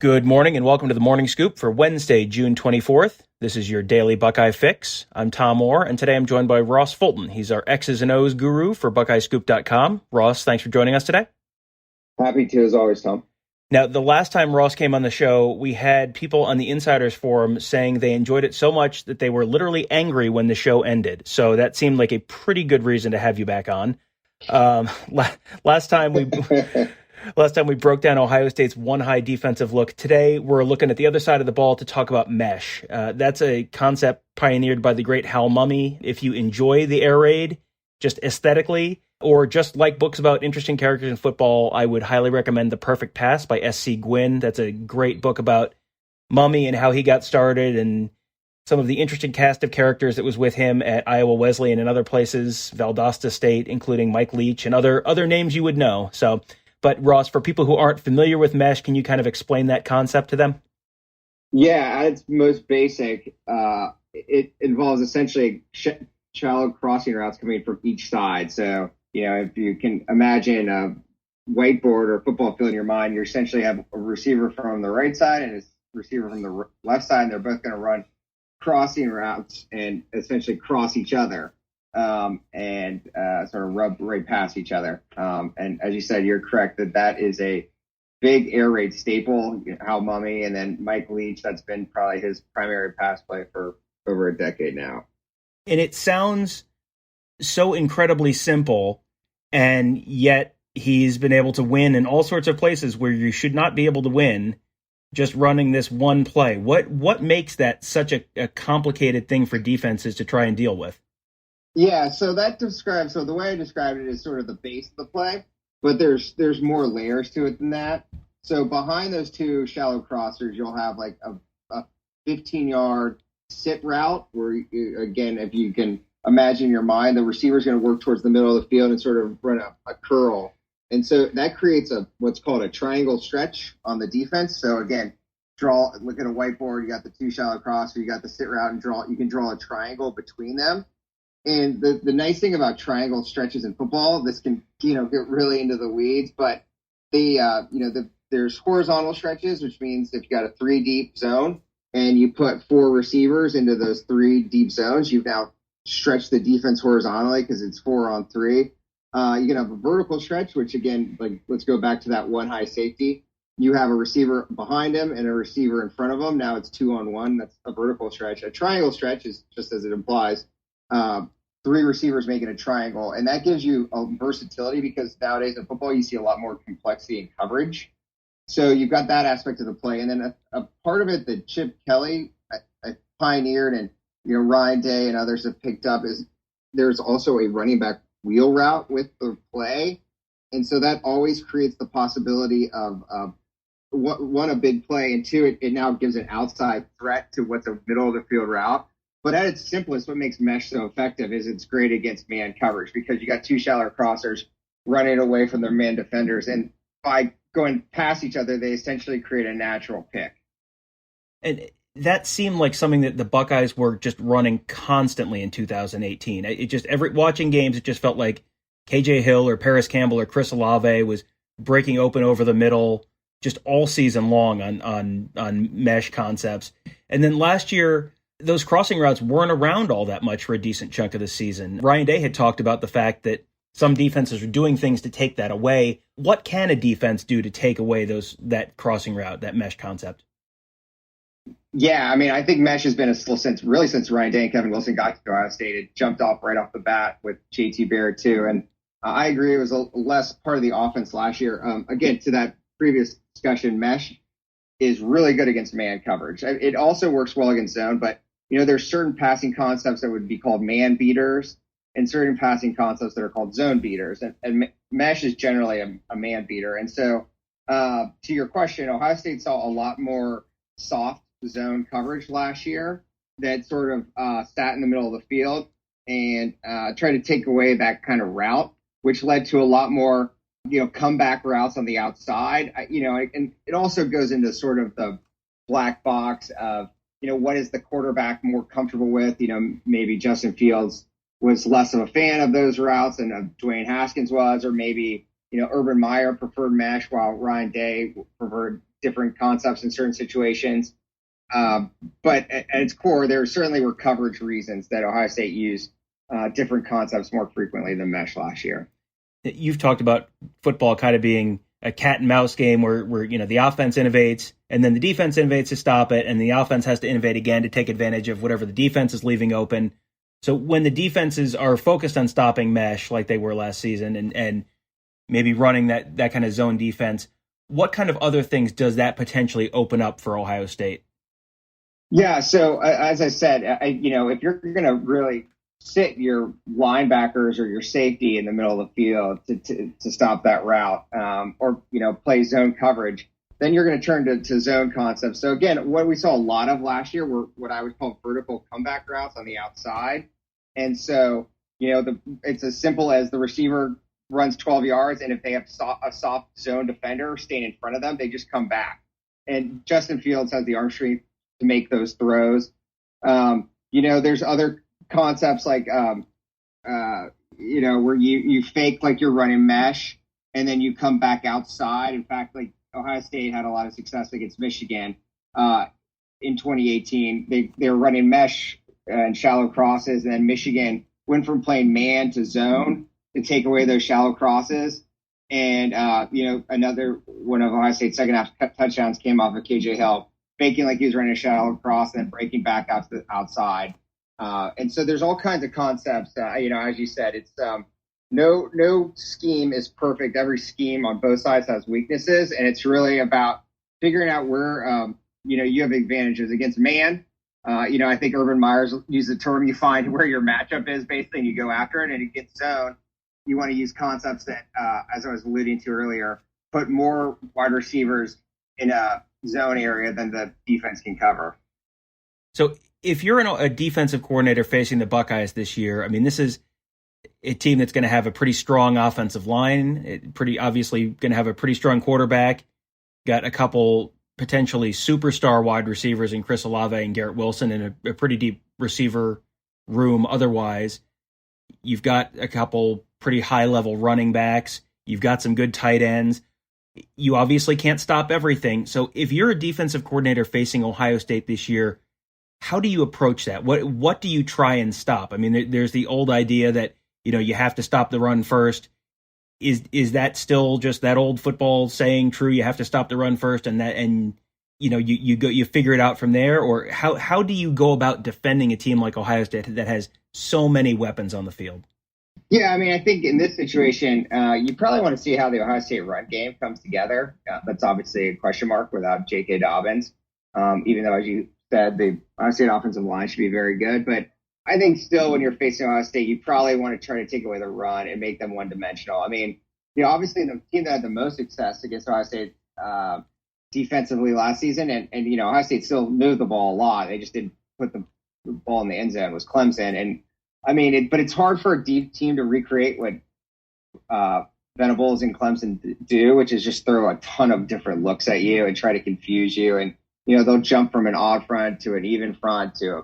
Good morning and welcome to the Morning Scoop for Wednesday, June 24th. This is your daily Buckeye fix. I'm Tom Moore, and today I'm joined by Ross Fulton. He's our X's and O's guru for BuckeyeScoop.com. Ross, thanks for joining us today. Happy to, as always, Tom. Now, the last time Ross came on the show, we had people on the Insiders Forum saying they enjoyed it so much that they were literally angry when the show ended. So that seemed like a pretty good reason to have you back on. Last time we broke down Ohio State's one high defensive look. Today, we're looking at the other side of the ball to talk about mesh. That's a concept pioneered by the great Hal Mumme. If you enjoy the air raid, just aesthetically, or just like books about interesting characters in football, I would highly recommend The Perfect Pass by S.C. Gwynn. That's a great book about Mumme and how he got started and some of the interesting cast of characters that was with him at Iowa Wesleyan and other places, Valdosta State, including Mike Leach and other names you would know. But Ross, for people who aren't familiar with mesh, can you kind of explain that concept to them? Yeah, at its most basic, it involves essentially shallow crossing routes coming from each side. So, if you can imagine a whiteboard or a football field in your mind, you essentially have a receiver from the right side and a receiver from the left side, and they're both going to run crossing routes and essentially cross each other. And sort of rub right past each other. And as you said, you're correct that is a big air raid staple. Hal Mumme and then Mike Leach, that's been probably his primary pass play for over a decade now. And it sounds so incredibly simple, and yet he's been able to win in all sorts of places where you should not be able to win just running this one play. What makes that such a complicated thing for defenses to try and deal with? Yeah, so the way I described it is sort of the base of the play, but there's more layers to it than that. So behind those two shallow crossers, you'll have like a 15-yard sit route where, again, if you can imagine in your mind, the receiver's going to work towards the middle of the field and sort of run a curl. And so that creates what's called a triangle stretch on the defense. So again, look at a whiteboard, you got the two shallow crossers, you got the sit route, and you can draw a triangle between them. And the nice thing about triangle stretches in football, this can, get really into the weeds, but there's horizontal stretches, which means if you got a 3-deep zone and you put 4 receivers into those 3 deep zones, you've now stretched the defense horizontally because it's 4 on 3. You can have a vertical stretch, which again, let's go back to that one high safety. You have a receiver behind him and a receiver in front of him. Now it's 2 on 1. That's a vertical stretch. A triangle stretch is just as it implies. 3 receivers making a triangle, and that gives you a versatility because nowadays in football you see a lot more complexity in coverage. So you've got that aspect of the play, and then a part of it that Chip Kelly pioneered, and Ryan Day and others have picked up, is there's also a running back wheel route with the play, and so that always creates the possibility of one, a big play, and 2, it now gives an outside threat to what's a middle of the field route. But at its simplest, what makes mesh so effective is it's great against man coverage because you got 2 shallow crossers running away from their man defenders. And by going past each other, they essentially create a natural pick. And that seemed like something that the Buckeyes were just running constantly in 2018. Watching games, it just felt like KJ Hill or Paris Campbell or Chris Olave was breaking open over the middle just all season long on mesh concepts. And then last year, those crossing routes weren't around all that much for a decent chunk of the season. Ryan Day had talked about the fact that some defenses are doing things to take that away. What can a defense do to take away that crossing route, that mesh concept? Yeah, I mean, I think mesh has been a still since Ryan Day and Kevin Wilson got to Ohio State. It jumped off right off the bat with JT Barrett too. And I agree, it was a less part of the offense last year. Again, to that previous discussion, mesh is really good against man coverage. It also works well against zone, but there's certain passing concepts that would be called man beaters and certain passing concepts that are called zone beaters. And mesh is generally a man beater. And so to your question, Ohio State saw a lot more soft zone coverage last year that sort of sat in the middle of the field and tried to take away that kind of route, which led to a lot more, comeback routes on the outside. And it also goes into sort of the black box of, what is the quarterback more comfortable with? Maybe Justin Fields was less of a fan of those routes than Dwayne Haskins was, or maybe, Urban Meyer preferred mesh while Ryan Day preferred different concepts in certain situations. But at its core, there certainly were coverage reasons that Ohio State used different concepts more frequently than mesh last year. You've talked about football kind of being a cat and mouse game where the offense innovates and then the defense innovates to stop it, and the offense has to innovate again to take advantage of whatever the defense is leaving open. So when the defenses are focused on stopping mesh like they were last season and maybe running that kind of zone defense, what kind of other things does that potentially open up for Ohio State? Yeah, so as I said, if you're going to really sit your linebackers or your safety in the middle of the field to stop that route, or play zone coverage, then you're going to turn to zone concepts. So again, what we saw a lot of last year were what I would call vertical comeback routes on the outside. And so, it's as simple as the receiver runs 12 yards, and if they have a soft zone defender staying in front of them, they just come back. And Justin Fields has the arm strength to make those throws. There's other concepts like, where you fake like you're running mesh, and then you come back outside. In fact, like Ohio State had a lot of success against Michigan in 2018. They were running mesh and shallow crosses, and then Michigan went from playing man to zone to take away those shallow crosses. And, another one of Ohio State's second half touchdowns came off of KJ Hill, faking like he was running a shallow cross and then breaking back out to the outside. And so there's all kinds of concepts. As you said, it's no scheme is perfect. Every scheme on both sides has weaknesses, and it's really about figuring out where, you have advantages against man. I think Urban Meyer's used the term, you find where your matchup is basically and you go after it. And against zone, you want to use concepts that, as I was alluding to earlier, put more wide receivers in a zone area than the defense can cover. So if you're a defensive coordinator facing the Buckeyes this year, I mean, this is a team that's going to have a pretty strong offensive line, pretty obviously going to have a pretty strong quarterback, got a couple potentially superstar wide receivers in Chris Olave and Garrett Wilson, and a pretty deep receiver room otherwise. You've got a couple pretty high-level running backs. You've got some good tight ends. You obviously can't stop everything. So if you're a defensive coordinator facing Ohio State this year, how do you approach that? What do you try and stop? I mean, there's the old idea that, you have to stop the run first. Is that still just that old football saying true? You have to stop the run first, and you figure it out from there? Or how do you go about defending a team like Ohio State that has so many weapons on the field? Yeah, I mean, I think in this situation, you probably want to see how the Ohio State run game comes together. That's obviously a question mark without J.K. Dobbins, even though, as you said, the Ohio State offensive line should be very good. But I think still when you're facing Ohio State, you probably want to try to take away the run and make them one-dimensional. I mean, obviously the team that had the most success against Ohio State defensively last season, and Ohio State still moved the ball a lot. They just didn't put the ball in the end zone, was Clemson. And I mean, but it's hard for a deep team to recreate what Venables and Clemson do, which is just throw a ton of different looks at you and try to confuse you. And, they'll jump from an odd front to an even front to a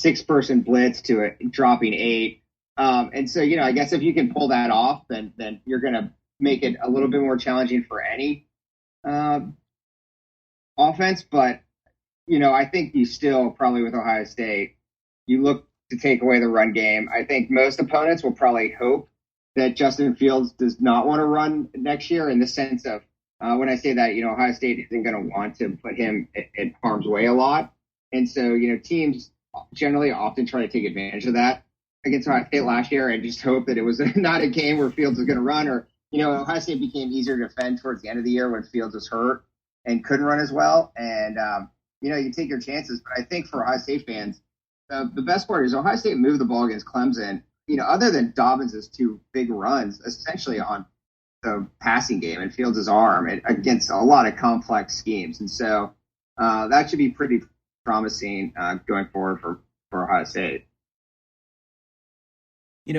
6-person blitz to a dropping 8. And so, I guess if you can pull that off, then you're going to make it a little bit more challenging for any offense. But, I think you still probably with Ohio State, you look to take away the run game. I think most opponents will probably hope that Justin Fields does not want to run next year, in the sense of when I say that, Ohio State isn't going to want to put him in harm's way a lot. And so, teams generally often try to take advantage of that against Ohio State last year and just hope that it was not a game where Fields was going to run, or, Ohio State became easier to defend towards the end of the year when Fields was hurt and couldn't run as well. And, you take your chances. But I think for Ohio State fans, the best part is Ohio State moved the ball against Clemson, other than Dobbins' 2 big runs, essentially on the passing game and Fields' arm against a lot of complex schemes. And so that should be pretty promising going forward for Ohio State.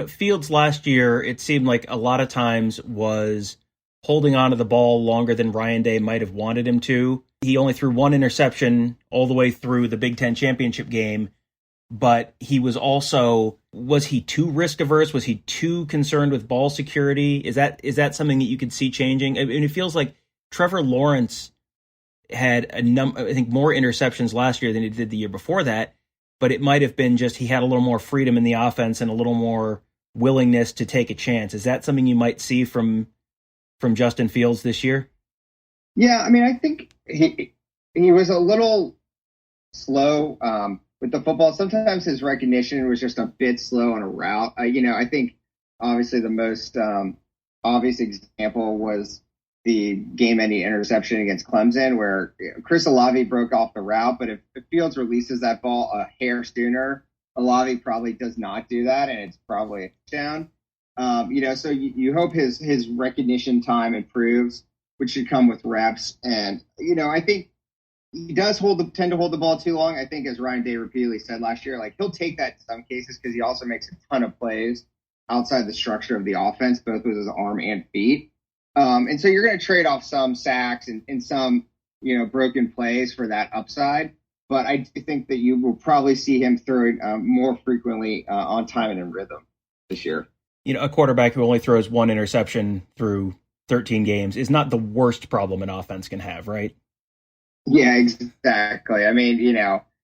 Fields last year, it seemed like a lot of times was holding on to the ball longer than Ryan Day might have wanted him to. He only threw 1 interception all the way through the Big Ten championship game. But he was he too risk averse? Was he too concerned with ball security? Is that something that you could see changing? I mean, it feels like Trevor Lawrence had I think more interceptions last year than he did the year before that, but it might have been just he had a little more freedom in the offense and a little more willingness to take a chance. Is that something you might see from Justin Fields this year? Yeah, I mean, I think he was a little slow with the football. Sometimes his recognition was just a bit slow on a route. I think obviously the most obvious example was the game-ending interception against Clemson, where Chris Olave broke off the route. But if Fields releases that ball a hair sooner, Olave probably does not do that, and it's probably a touchdown. So you hope his recognition time improves, which should come with reps. And I think he does tend to hold the ball too long. I think, as Ryan Day repeatedly said last year, like he'll take that in some cases because he also makes a ton of plays outside the structure of the offense, both with his arm and feet. And so you're going to trade off some sacks and some, broken plays for that upside. But I do think that you will probably see him throwing more frequently on time and in rhythm this year. A quarterback who only throws one interception through 13 games is not the worst problem an offense can have, right? Yeah, exactly. I mean,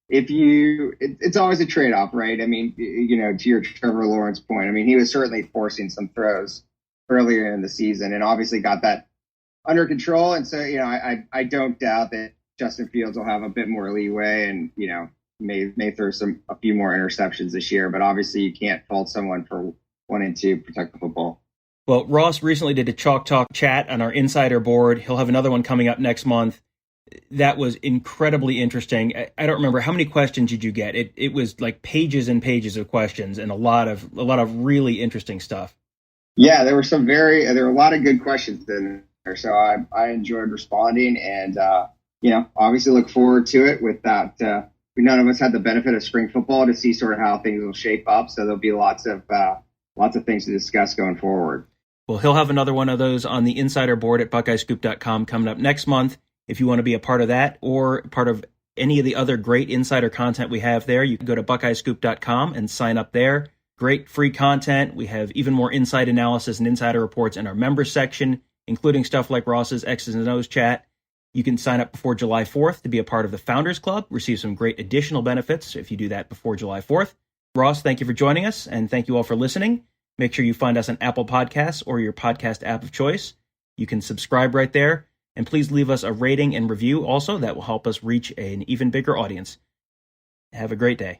it's always a trade-off, right? I mean, to your Trevor Lawrence point, I mean, he was certainly forcing some throws earlier in the season and obviously got that under control. And so, I don't doubt that Justin Fields will have a bit more leeway and, may throw a few more interceptions this year. But obviously you can't fault someone for wanting to protect the football. Well, Ross recently did a Chalk Talk chat on our insider board. He'll have another one coming up next month. That was incredibly interesting. I don't remember how many questions did you get. It was like pages and pages of questions and a lot of really interesting stuff. Yeah, there were a lot of good questions in there. So I enjoyed responding and, obviously look forward to it with that. None of us had the benefit of spring football to see sort of how things will shape up. So there'll be lots of things to discuss going forward. Well, he'll have another one of those on the insider board at BuckeyesScoop.com coming up next month. If you want to be a part of that or part of any of the other great insider content we have there, you can go to BuckeyesScoop.com and sign up there. Great free content. We have even more inside analysis and insider reports in our members section, including stuff like Ross's X's and O's chat. You can sign up before July 4th to be a part of the Founders Club, receive some great additional benefits if you do that before July 4th. Ross, thank you for joining us, and thank you all for listening. Make sure you find us on Apple Podcasts or your podcast app of choice. You can subscribe right there. And please leave us a rating and review also. That will help us reach an even bigger audience. Have a great day.